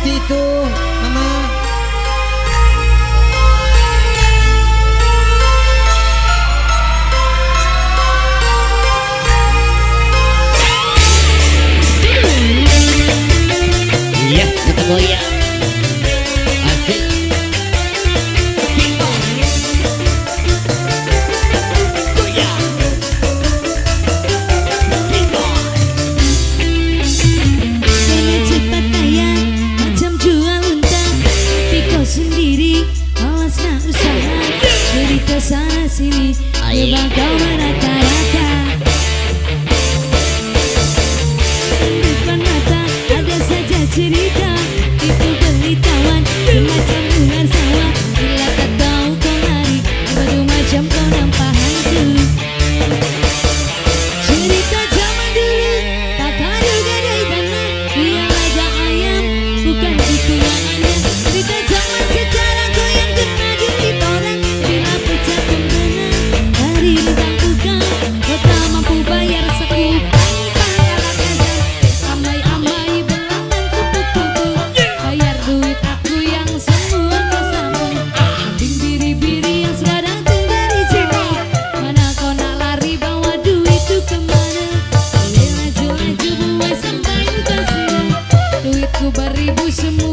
seperti itu, Mama. Iya, kita goyang. Asik. Goyang. Kayaknya cepat kaya macam jual unta, tapi kau sendiri malas nak usaha. Cerita sana sini coba kau merata-rata. Depan mata ada saja cerita, itu beritahuan semacam ular sawah. Bila tak tahu kau lari, baru macam kau nampak hantu. Cerita zaman dulu tak ada gadai tanah, dia laga ayam bukan itu namanya. Cerita zaman sekarang kau yang kena duit orang, bila pecah pembena dari lubang buka, kau tak mampu bayar sekupang pangkalan azan. Amai-amai belangan kupu-kupu, bayar duit aku yang semua kau sambung. Ambing biri-biri yang sekarang tuh dari Cina, mana kau nak lari bawa duit tu kemana? Boleh laju-laju buat sampai kau sini, duitku beribu semua.